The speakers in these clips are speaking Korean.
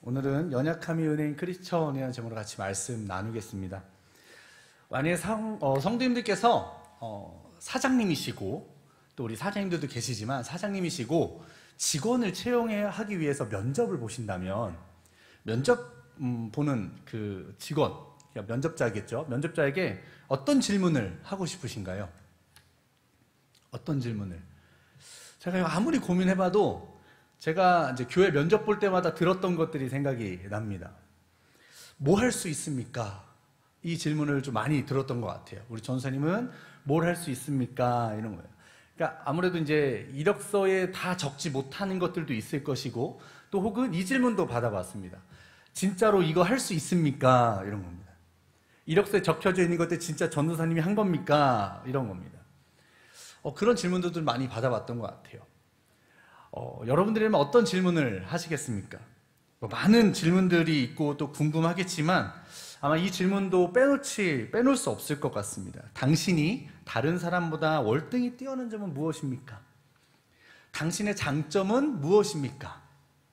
오늘은 연약함이 은혜인 크리스천이라는 제목으로 같이 말씀 나누겠습니다. 만약에 성도님들께서 사장님이시고 또 우리 사장님들도 계시지만 사장님이시고 직원을 채용하기 위해서 면접을 보신다면 면접 보는 그 직원, 면접자겠죠. 면접자에게 어떤 질문을 하고 싶으신가요? 어떤 질문을? 제가 아무리 고민해봐도 제가 이제 교회 면접 볼 때마다 들었던 것들이 생각이 납니다. 뭐 할 수 있습니까? 이 질문을 좀 많이 들었던 것 같아요. 우리 전사님은 뭘 할 수 있습니까? 이런 거예요. 그러니까 아무래도 이제 이력서에 다 적지 못하는 것들도 있을 것이고 또 혹은 이 질문도 받아봤습니다. 진짜로 이거 할 수 있습니까? 이런 겁니다. 이력서에 적혀져 있는 것들 진짜 전도사님이 한 겁니까? 이런 겁니다. 그런 질문들도 많이 받아봤던 것 같아요. 여러분들이라면 어떤 질문을 하시겠습니까? 많은 질문들이 있고 또 궁금하겠지만 아마 이 질문도 빼놓을 수 없을 것 같습니다. 당신이 다른 사람보다 월등히 뛰어난 점은 무엇입니까? 당신의 장점은 무엇입니까?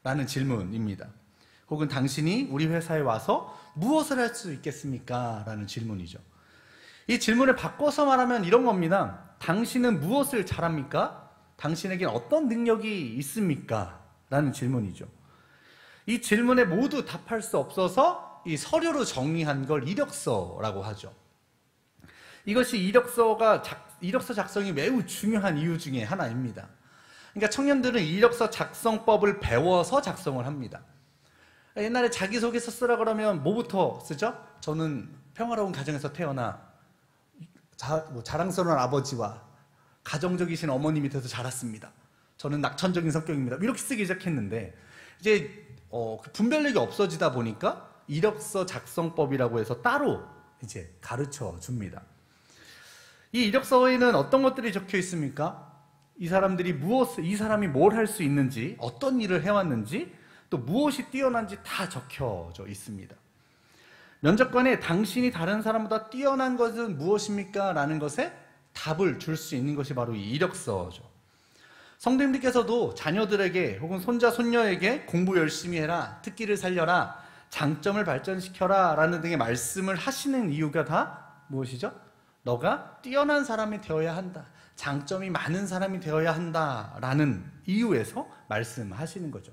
라는 질문입니다. 혹은 당신이 우리 회사에 와서 무엇을 할 수 있겠습니까? 라는 질문이죠. 이 질문을 바꿔서 말하면 이런 겁니다. 당신은 무엇을 잘합니까? 당신에겐 어떤 능력이 있습니까? 라는 질문이죠. 이 질문에 모두 답할 수 없어서 이 서류로 정리한 걸 이력서라고 하죠. 이것이 이력서 작성이 매우 중요한 이유 중에 하나입니다. 그러니까 청년들은 이력서 작성법을 배워서 작성을 합니다. 옛날에 자기소개서 쓰라 그러면 뭐부터 쓰죠? 저는 평화로운 가정에서 태어나 자랑스러운 아버지와 가정적이신 어머니 밑에서 자랐습니다. 저는 낙천적인 성격입니다. 이렇게 쓰기 시작했는데 이제 분별력이 없어지다 보니까 이력서 작성법이라고 해서 따로 이제 가르쳐 줍니다. 이 이력서에는 어떤 것들이 적혀 있습니까? 이 사람이 뭘 할 수 있는지, 어떤 일을 해왔는지, 또 무엇이 뛰어난지 다 적혀져 있습니다. 면접관에 당신이 다른 사람보다 뛰어난 것은 무엇입니까? 라는 것에 답을 줄 수 있는 것이 바로 이 이력서죠. 성도님들께서도 자녀들에게 혹은 손자, 손녀에게 공부 열심히 해라, 특기를 살려라, 장점을 발전시켜라 라는 등의 말씀을 하시는 이유가 다 무엇이죠? 너가 뛰어난 사람이 되어야 한다, 장점이 많은 사람이 되어야 한다 라는 이유에서 말씀하시는 거죠.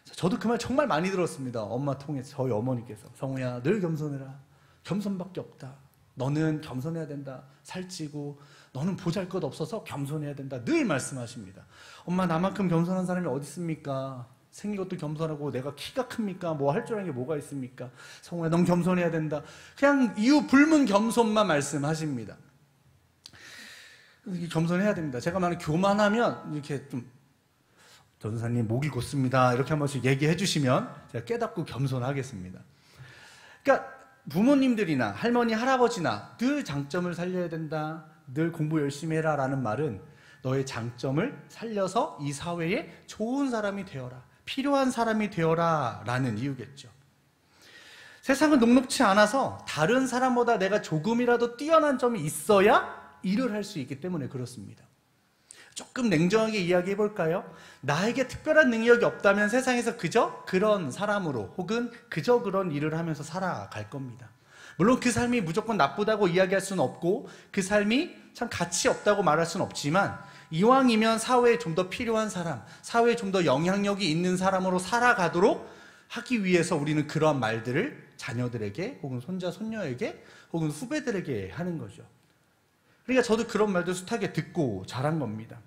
저도 그 말 정말 많이 들었습니다. 엄마 통해서 저희 어머니께서 성우야 늘 겸손해라, 겸손밖에 없다, 너는 겸손해야 된다, 살찌고 너는 보잘것 없어서 겸손해야 된다 늘 말씀하십니다. 엄마 나만큼 겸손한 사람이 어디 있습니까? 생긴 것도 겸손하고 내가 키가 큽니까? 뭐 할 줄 아는 게 뭐가 있습니까? 성우야 넌 겸손해야 된다. 그냥 이유 불문 겸손만 말씀하십니다. 겸손해야 됩니다. 제가 만약 교만하면 이렇게 좀 전도사님 목이 곧습니다 이렇게 한 번씩 얘기해 주시면 제가 깨닫고 겸손하겠습니다. 그러니까 부모님들이나 할머니, 할아버지나 늘 장점을 살려야 된다, 늘 공부 열심히 해라 라는 말은 너의 장점을 살려서 이 사회에 좋은 사람이 되어라, 필요한 사람이 되어라 라는 이유겠죠. 세상은 녹록치 않아서 다른 사람보다 내가 조금이라도 뛰어난 점이 있어야 일을 할 수 있기 때문에 그렇습니다. 조금 냉정하게 이야기해 볼까요? 나에게 특별한 능력이 없다면 세상에서 그저 그런 사람으로 혹은 그저 그런 일을 하면서 살아갈 겁니다. 물론 그 삶이 무조건 나쁘다고 이야기할 수는 없고 그 삶이 참 가치 없다고 말할 수는 없지만 이왕이면 사회에 좀 더 필요한 사람, 사회에 좀 더 영향력이 있는 사람으로 살아가도록 하기 위해서 우리는 그러한 말들을 자녀들에게 혹은 손자, 손녀에게 혹은 후배들에게 하는 거죠. 그러니까 저도 그런 말들 숱하게 듣고 자란 겁니다.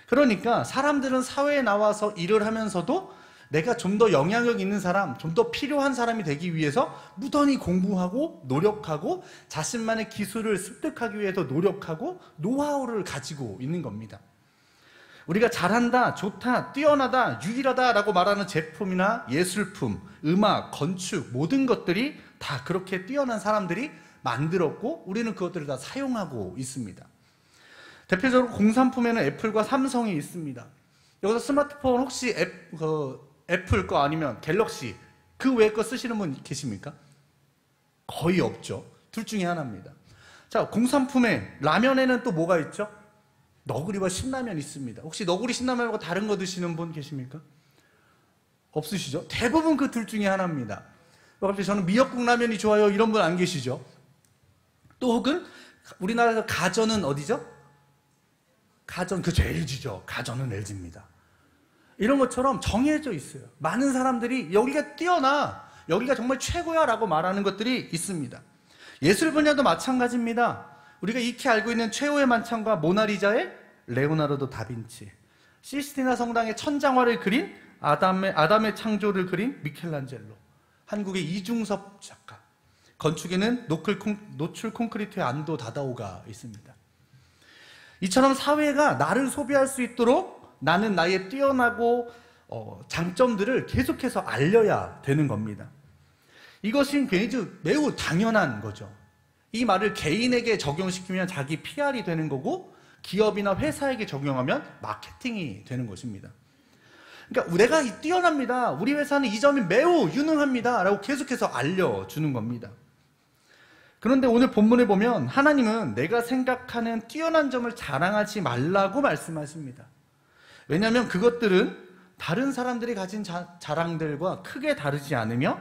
그러니까 사람들은 사회에 나와서 일을 하면서도 내가 좀 더 영향력 있는 사람, 좀 더 필요한 사람이 되기 위해서 무던히 공부하고 노력하고 자신만의 기술을 습득하기 위해서 노력하고 노하우를 가지고 있는 겁니다. 우리가 잘한다, 좋다, 뛰어나다, 유일하다 라고 말하는 제품이나 예술품, 음악, 건축 모든 것들이 다 그렇게 뛰어난 사람들이 만들었고 우리는 그것들을 다 사용하고 있습니다. 대표적으로 공산품에는 애플과 삼성이 있습니다. 여기서 스마트폰 혹시 애플 거 아니면 갤럭시 그 외의 거 쓰시는 분 계십니까? 거의 없죠. 둘 중에 하나입니다. 자, 공산품에 라면에는 또 뭐가 있죠? 너구리와 신라면 있습니다. 혹시 너구리 신라면 말고 다른 거 드시는 분 계십니까? 없으시죠? 대부분 그 둘 중에 하나입니다. 갑자기 저는 미역국 라면이 좋아요 이런 분 안 계시죠? 또 혹은 우리나라에서 가전은 어디죠? 가전, 그죠, LG죠. 가전은 LG입니다. 이런 것처럼 정해져 있어요. 많은 사람들이 여기가 뛰어나, 여기가 정말 최고야 라고 말하는 것들이 있습니다. 예술 분야도 마찬가지입니다. 우리가 익히 알고 있는 최후의 만찬과 모나리자의 레오나르도 다빈치, 시스티나 성당의 천장화를 그린 아담의 창조를 그린 미켈란젤로, 한국의 이중섭 작가, 건축에는 노출 콘크리트의 안도 다다오가 있습니다. 이처럼 사회가 나를 소비할 수 있도록 나는 나의 뛰어나고 장점들을 계속해서 알려야 되는 겁니다. 이것이 매우 당연한 거죠. 이 말을 개인에게 적용시키면 자기 PR이 되는 거고, 기업이나 회사에게 적용하면 마케팅이 되는 것입니다. 그러니까 내가 뛰어납니다, 우리 회사는 이 점이 매우 유능합니다 라고 계속해서 알려주는 겁니다. 그런데 오늘 본문에 보면 하나님은 내가 생각하는 뛰어난 점을 자랑하지 말라고 말씀하십니다. 왜냐하면 그것들은 다른 사람들이 가진 자랑들과 크게 다르지 않으며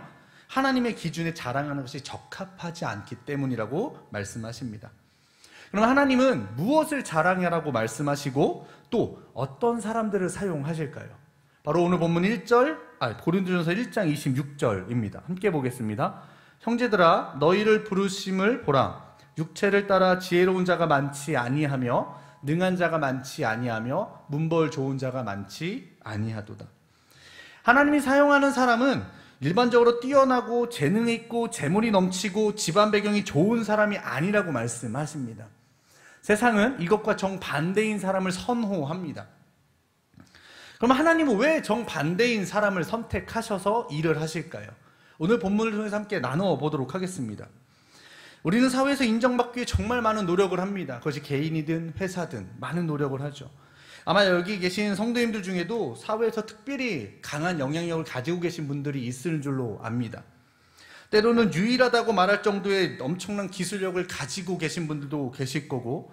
하나님의 기준에 자랑하는 것이 적합하지 않기 때문이라고 말씀하십니다. 그럼 하나님은 무엇을 자랑하라고 말씀하시고 또 어떤 사람들을 사용하실까요? 바로 오늘 본문 고린도전서 1장 26절입니다. 함께 보겠습니다. 형제들아, 너희를 부르심을 보라. 육체를 따라 지혜로운 자가 많지 아니하며 능한 자가 많지 아니하며 문벌 좋은 자가 많지 아니하도다. 하나님이 사용하는 사람은 일반적으로 뛰어나고 재능 있고 재물이 넘치고 집안 배경이 좋은 사람이 아니라고 말씀하십니다. 세상은 이것과 정반대인 사람을 선호합니다. 그럼 하나님은 왜 정반대인 사람을 선택하셔서 일을 하실까요? 오늘 본문을 통해서 함께 나눠보도록 하겠습니다. 우리는 사회에서 인정받기 위해 정말 많은 노력을 합니다. 그것이 개인이든 회사든 많은 노력을 하죠. 아마 여기 계신 성도님들 중에도 사회에서 특별히 강한 영향력을 가지고 계신 분들이 있을 줄로 압니다. 때로는 유일하다고 말할 정도의 엄청난 기술력을 가지고 계신 분들도 계실 거고,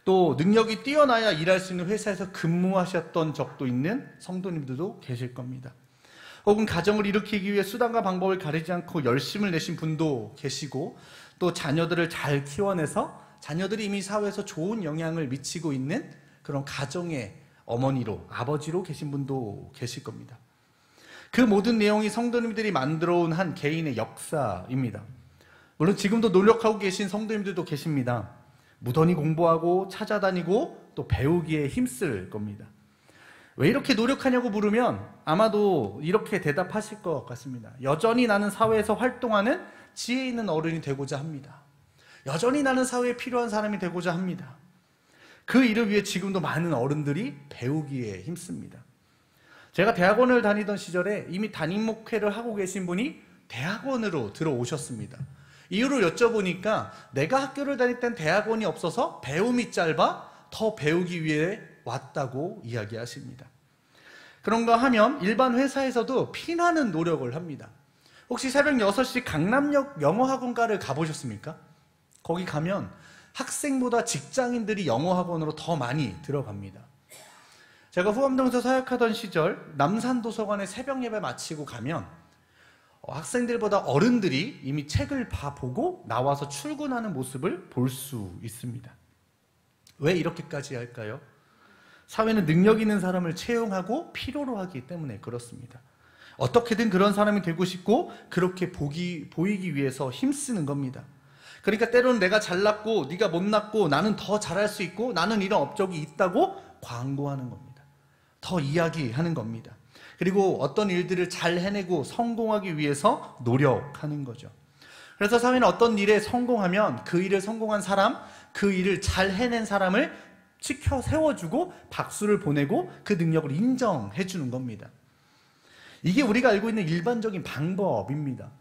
또 능력이 뛰어나야 일할 수 있는 회사에서 근무하셨던 적도 있는 성도님들도 계실 겁니다. 혹은 가정을 일으키기 위해 수단과 방법을 가리지 않고 열심을 내신 분도 계시고, 또 자녀들을 잘 키워내서 자녀들이 이미 사회에서 좋은 영향을 미치고 있는 그런 가정의 어머니로, 아버지로 계신 분도 계실 겁니다. 그 모든 내용이 성도님들이 만들어 온 한 개인의 역사입니다. 물론 지금도 노력하고 계신 성도님들도 계십니다. 무던히 공부하고 찾아다니고 또 배우기에 힘쓸 겁니다. 왜 이렇게 노력하냐고 물으면 아마도 이렇게 대답하실 것 같습니다. 여전히 나는 사회에서 활동하는 지혜 있는 어른이 되고자 합니다. 여전히 나는 사회에 필요한 사람이 되고자 합니다. 그 일을 위해 지금도 많은 어른들이 배우기에 힘씁니다. 제가 대학원을 다니던 시절에 이미 담임 목회를 하고 계신 분이 대학원으로 들어오셨습니다. 이유를 여쭤보니까 내가 학교를 다닐 땐 대학원이 없어서 배움이 짧아 더 배우기 위해 왔다고 이야기하십니다. 그런가 하면 일반 회사에서도 피나는 노력을 합니다. 혹시 새벽 6시 강남역 영어학원가를 가보셨습니까? 거기 가면 학생보다 직장인들이 영어학원으로 더 많이 들어갑니다. 제가 후암동에서 사역하던 시절 남산도서관에 새벽 예배 마치고 가면 학생들보다 어른들이 이미 책을 보고 나와서 출근하는 모습을 볼 수 있습니다. 왜 이렇게까지 할까요? 사회는 능력 있는 사람을 채용하고 필요로 하기 때문에 그렇습니다. 어떻게든 그런 사람이 되고 싶고 그렇게 보이기 위해서 힘쓰는 겁니다. 그러니까 때로는 내가 잘났고 네가 못났고 나는 더 잘할 수 있고 나는 이런 업적이 있다고 광고하는 겁니다. 더 이야기하는 겁니다. 그리고 어떤 일들을 잘 해내고 성공하기 위해서 노력하는 거죠. 그래서 사회는 어떤 일에 성공하면 그 일을 성공한 사람, 그 일을 잘 해낸 사람을 치켜 세워주고 박수를 보내고 그 능력을 인정해 주는 겁니다. 이게 우리가 알고 있는 일반적인 방법입니다.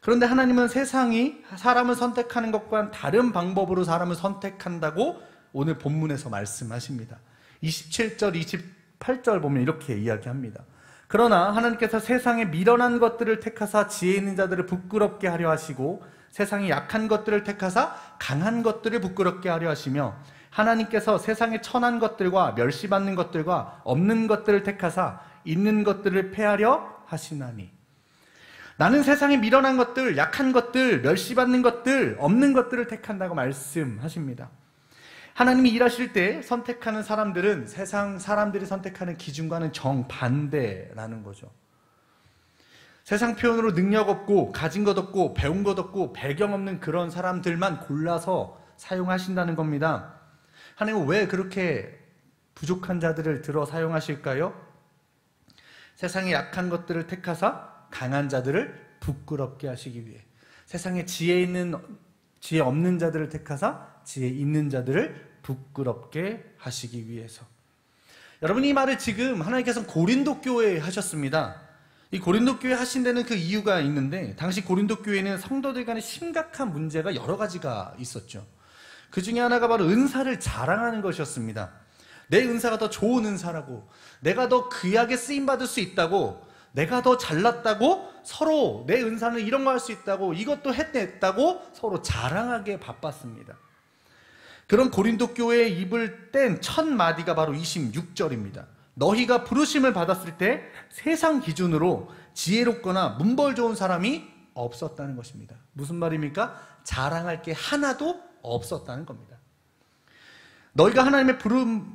그런데 하나님은 세상이 사람을 선택하는 것과는 다른 방법으로 사람을 선택한다고 오늘 본문에서 말씀하십니다. 27절, 28절 보면 이렇게 이야기합니다. 그러나 하나님께서 세상에 미련한 것들을 택하사 지혜 있는 자들을 부끄럽게 하려 하시고 세상에 약한 것들을 택하사 강한 것들을 부끄럽게 하려 하시며 하나님께서 세상에 천한 것들과 멸시받는 것들과 없는 것들을 택하사 있는 것들을 폐하려 하시나니. 나는 세상에 미련한 것들, 약한 것들, 멸시받는 것들, 없는 것들을 택한다고 말씀하십니다. 하나님이 일하실 때 선택하는 사람들은 세상 사람들이 선택하는 기준과는 정반대라는 거죠. 세상 표현으로 능력 없고 가진 것 없고 배운 것 없고 배경 없는 그런 사람들만 골라서 사용하신다는 겁니다. 하나님은 왜 그렇게 부족한 자들을 들어 사용하실까요? 세상의 약한 것들을 택하사 강한 자들을 부끄럽게 하시기 위해, 세상에 지혜 없는 자들을 택하사 지혜 있는 자들을 부끄럽게 하시기 위해서. 여러분, 이 말을 지금 하나님께서 고린도 교회에 하셨습니다. 이 고린도 교회 하신 데는 그 이유가 있는데, 당시 고린도 교회는 성도들 간에 심각한 문제가 여러 가지가 있었죠. 그 중에 하나가 바로 은사를 자랑하는 것이었습니다. 내 은사가 더 좋은 은사라고, 내가 더 귀하게 쓰임받을 수 있다고, 내가 더 잘났다고, 서로 내 은사는 이런 거 할 수 있다고, 이것도 해냈다고 서로 자랑하기에 바빴습니다. 그런 고린도 교회의 입을 뗀 첫 마디가 바로 26절입니다. 너희가 부르심을 받았을 때 세상 기준으로 지혜롭거나 문벌 좋은 사람이 없었다는 것입니다. 무슨 말입니까? 자랑할 게 하나도 없었다는 겁니다. 너희가 하나님의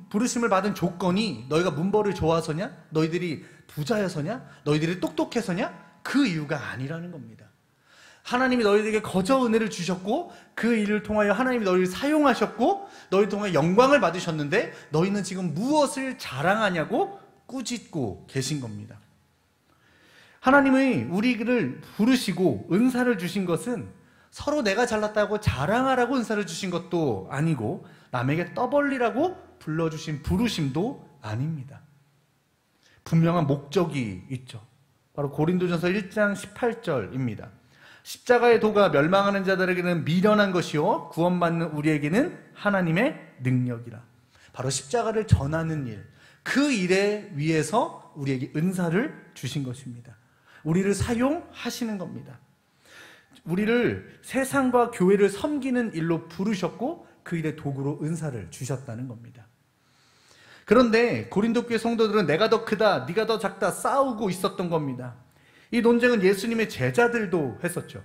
부르심을 받은 조건이 너희가 문벌을 좋아서냐? 너희들이 부자여서냐? 너희들이 똑똑해서냐? 그 이유가 아니라는 겁니다. 하나님이 너희들에게 거저 은혜를 주셨고 그 일을 통하여 하나님이 너희를 사용하셨고 너희를 통하여 영광을 받으셨는데 너희는 지금 무엇을 자랑하냐고 꾸짖고 계신 겁니다. 하나님이 우리를 부르시고 은사를 주신 것은 서로 내가 잘났다고 자랑하라고 은사를 주신 것도 아니고 남에게 떠벌리라고 불러주신 부르심도 아닙니다. 분명한 목적이 있죠. 바로 고린도전서 1장 18절입니다. 십자가의 도가 멸망하는 자들에게는 미련한 것이요 구원받는 우리에게는 하나님의 능력이라. 바로 십자가를 전하는 일, 그 일에 위해서 우리에게 은사를 주신 것입니다. 우리를 사용하시는 겁니다. 우리를 세상과 교회를 섬기는 일로 부르셨고 그 일의 도구로 은사를 주셨다는 겁니다. 그런데 고린도 교회 성도들은 내가 더 크다, 네가 더 작다 싸우고 있었던 겁니다. 이 논쟁은 예수님의 제자들도 했었죠.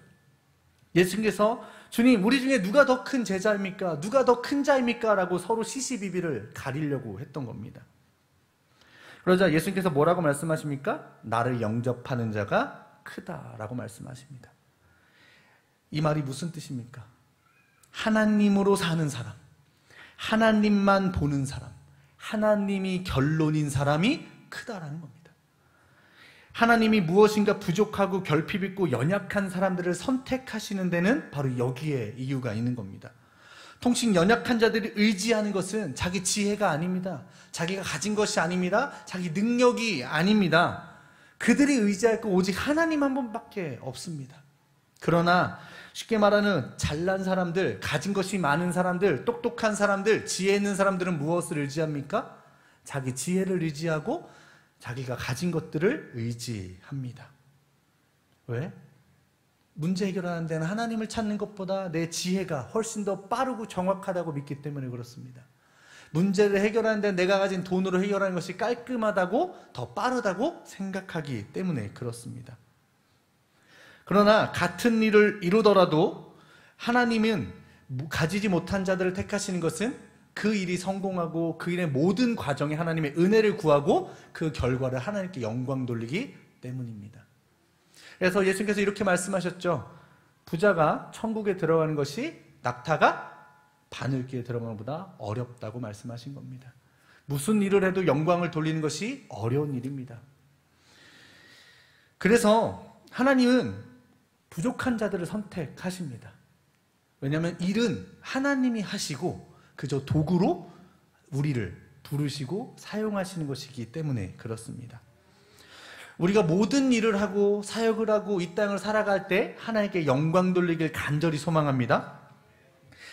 예수님께서 주님, 우리 중에 누가 더 큰 제자입니까? 누가 더 큰 자입니까? 라고 서로 시시비비를 가리려고 했던 겁니다. 그러자 예수님께서 뭐라고 말씀하십니까? 나를 영접하는 자가 크다라고 말씀하십니다. 이 말이 무슨 뜻입니까? 하나님으로 사는 사람, 하나님만 보는 사람, 하나님이 결론인 사람이 크다라는 겁니다. 하나님이 무엇인가 부족하고 결핍 있고 연약한 사람들을 선택하시는 데는 바로 여기에 이유가 있는 겁니다. 통신 연약한 자들이 의지하는 것은 자기 지혜가 아닙니다. 자기가 가진 것이 아닙니다. 자기 능력이 아닙니다. 그들이 의지할 거 오직 하나님 한 분밖에 없습니다. 그러나 쉽게 말하는 잘난 사람들, 가진 것이 많은 사람들, 똑똑한 사람들, 지혜 있는 사람들은 무엇을 의지합니까? 자기 지혜를 의지하고 자기가 가진 것들을 의지합니다. 왜? 문제 해결하는 데는 하나님을 찾는 것보다 내 지혜가 훨씬 더 빠르고 정확하다고 믿기 때문에 그렇습니다. 문제를 해결하는 데는 내가 가진 돈으로 해결하는 것이 깔끔하다고, 더 빠르다고 생각하기 때문에 그렇습니다. 그러나 같은 일을 이루더라도 하나님은 가지지 못한 자들을 택하시는 것은 그 일이 성공하고 그 일의 모든 과정에 하나님의 은혜를 구하고 그 결과를 하나님께 영광 돌리기 때문입니다. 그래서 예수님께서 이렇게 말씀하셨죠. 부자가 천국에 들어가는 것이 낙타가 바늘기에 들어가는 것보다 어렵다고 말씀하신 겁니다. 무슨 일을 해도 영광을 돌리는 것이 어려운 일입니다. 그래서 하나님은 부족한 자들을 선택하십니다. 왜냐하면 일은 하나님이 하시고 그저 도구로 우리를 부르시고 사용하시는 것이기 때문에 그렇습니다. 우리가 모든 일을 하고 사역을 하고 이 땅을 살아갈 때 하나님께 영광 돌리길 간절히 소망합니다.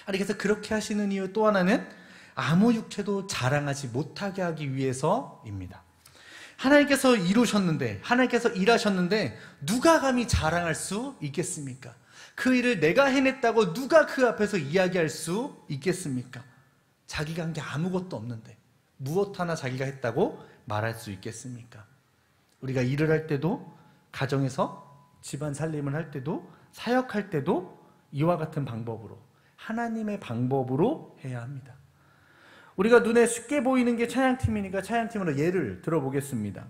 하나님께서 그렇게 하시는 이유 또 하나는 아무 육체도 자랑하지 못하게 하기 위해서입니다. 하나님께서 이루셨는데, 하나님께서 일하셨는데 누가 감히 자랑할 수 있겠습니까? 그 일을 내가 해냈다고 누가 그 앞에서 이야기할 수 있겠습니까? 자기가 한 게 아무것도 없는데 무엇 하나 자기가 했다고 말할 수 있겠습니까? 우리가 일을 할 때도 가정에서 집안 살림을 할 때도 사역할 때도 이와 같은 방법으로 하나님의 방법으로 해야 합니다. 우리가 눈에 쉽게 보이는 게 찬양팀이니까 찬양팀으로 예를 들어보겠습니다.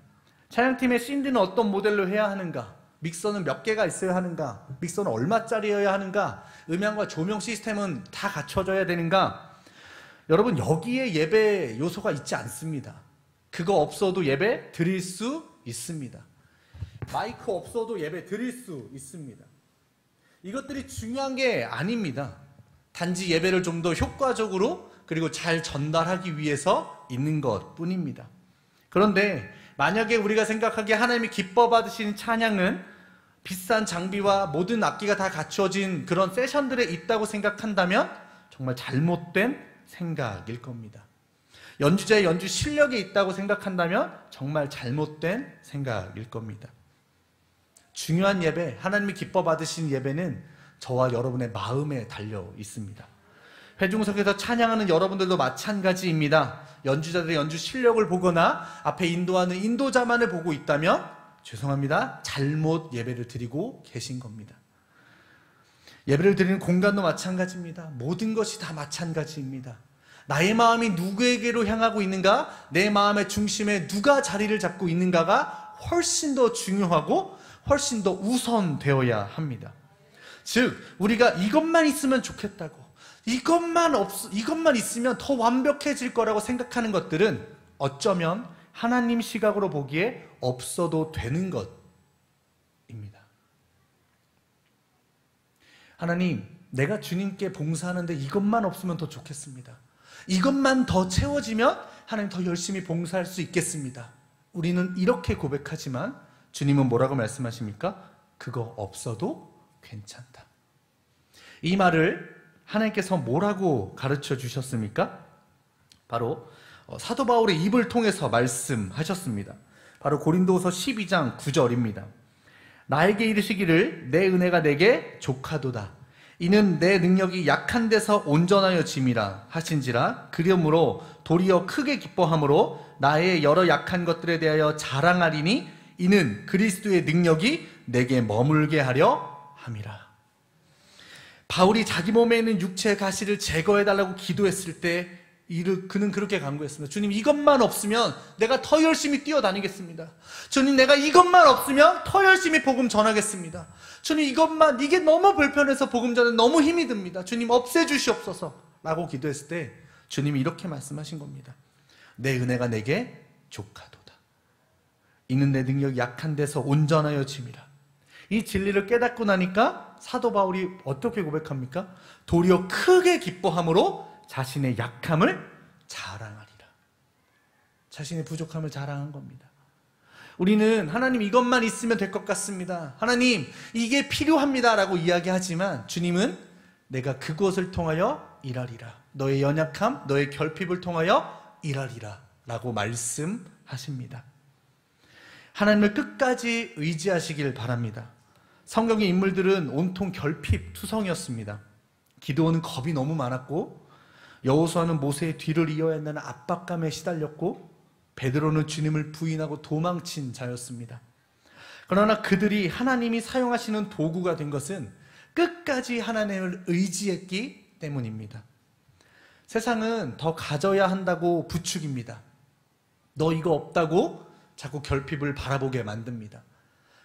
찬양팀의 신디는 어떤 모델로 해야 하는가? 믹서는 몇 개가 있어야 하는가? 믹서는 얼마짜리여야 하는가? 음향과 조명 시스템은 다 갖춰져야 되는가? 여러분, 여기에 예배 요소가 있지 않습니다. 그거 없어도 예배 드릴 수 있습니다. 마이크 없어도 예배 드릴 수 있습니다. 이것들이 중요한 게 아닙니다. 단지 예배를 좀 더 효과적으로 그리고 잘 전달하기 위해서 있는 것 뿐입니다. 그런데 만약에 우리가 생각하기에 하나님이 기뻐 받으시는 찬양은 비싼 장비와 모든 악기가 다 갖춰진 그런 세션들에 있다고 생각한다면 정말 잘못된 생각일 겁니다. 연주자의 연주 실력이 있다고 생각한다면 정말 잘못된 생각일 겁니다. 중요한 예배, 하나님이 기뻐 받으신 예배는 저와 여러분의 마음에 달려 있습니다. 회중석에서 찬양하는 여러분들도 마찬가지입니다. 연주자들의 연주 실력을 보거나 앞에 인도하는 인도자만을 보고 있다면 죄송합니다. 잘못 예배를 드리고 계신 겁니다. 예배를 드리는 공간도 마찬가지입니다. 모든 것이 다 마찬가지입니다. 나의 마음이 누구에게로 향하고 있는가? 내 마음의 중심에 누가 자리를 잡고 있는가가 훨씬 더 중요하고 훨씬 더 우선되어야 합니다. 즉, 우리가 이것만 있으면 좋겠다고, 이것만 있으면 더 완벽해질 거라고 생각하는 것들은 어쩌면 하나님 시각으로 보기에 없어도 되는 것입니다. 하나님, 내가 주님께 봉사하는데 이것만 없으면 더 좋겠습니다. 이것만 더 채워지면 하나님 더 열심히 봉사할 수 있겠습니다. 우리는 이렇게 고백하지만 주님은 뭐라고 말씀하십니까? 그거 없어도 괜찮다. 이 말을 하나님께서 뭐라고 가르쳐 주셨습니까? 바로 사도 바울의 입을 통해서 말씀하셨습니다. 바로 고린도후서 12장 9절입니다. 나에게 이르시기를 내 은혜가 내게 족하도다. 이는 내 능력이 약한 데서 온전하여 짐이라 하신지라. 그러므로 도리어 크게 기뻐함으로 나의 여러 약한 것들에 대하여 자랑하리니 이는 그리스도의 능력이 내게 머물게 하려 함이라. 바울이 자기 몸에 있는 육체의 가시를 제거해달라고 기도했을 때 그는 그렇게 간구했습니다. 주님, 이것만 없으면 내가 더 열심히 뛰어다니겠습니다. 주님, 내가 이것만 없으면 더 열심히 복음 전하겠습니다. 주님, 이게 너무 불편해서 복음 전에 너무 힘이 듭니다. 주님, 없애주시옵소서 라고 기도했을 때 주님이 이렇게 말씀하신 겁니다. 내 은혜가 내게 족하도다. 이는 내 능력이 약한 데서 온전하여 짐이라. 이 진리를 깨닫고 나니까 사도 바울이 어떻게 고백합니까? 도리어 크게 기뻐함으로 자신의 약함을 자랑하리라. 자신의 부족함을 자랑한 겁니다. 우리는 하나님 이것만 있으면 될 것 같습니다. 하나님 이게 필요합니다 라고 이야기하지만 주님은 내가 그것을 통하여 일하리라. 너의 연약함, 너의 결핍을 통하여 일하리라 라고 말씀하십니다. 하나님을 끝까지 의지하시길 바랍니다. 성경의 인물들은 온통 결핍 투성이었습니다. 기드온은 겁이 너무 많았고, 여호수아는 모세의 뒤를 이어야 한다는 압박감에 시달렸고, 베드로는 주님을 부인하고 도망친 자였습니다. 그러나 그들이 하나님이 사용하시는 도구가 된 것은 끝까지 하나님을 의지했기 때문입니다. 세상은 더 가져야 한다고 부추깁니다. 너 이거 없다고 자꾸 결핍을 바라보게 만듭니다.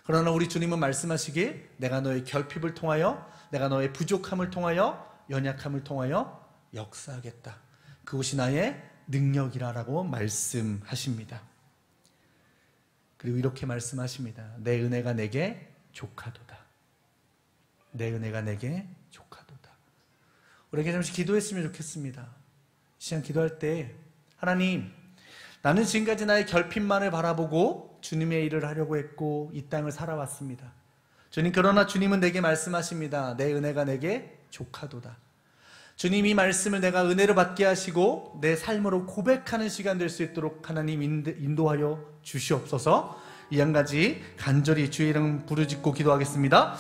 그러나 우리 주님은 말씀하시길 내가 너의 결핍을 통하여, 내가 너의 부족함을 통하여, 연약함을 통하여 역사하겠다. 그것이 나의 능력이라고 말씀하십니다. 그리고 이렇게 말씀하십니다. 내 은혜가 내게 족하도다. 내 은혜가 내게 족하도다. 우리에게 잠시 기도했으면 좋겠습니다. 이 시간 기도할 때 하나님, 나는 지금까지 나의 결핍만을 바라보고 주님의 일을 하려고 했고 이 땅을 살아왔습니다. 주님, 그러나 주님은 내게 말씀하십니다. 내 은혜가 내게 족하도다. 주님, 이 말씀을 내가 은혜로 받게 하시고 내 삶으로 고백하는 시간 될 수 있도록 하나님 인도하여 주시옵소서. 이 한 가지 간절히 주의 이름 부르짖고 기도하겠습니다.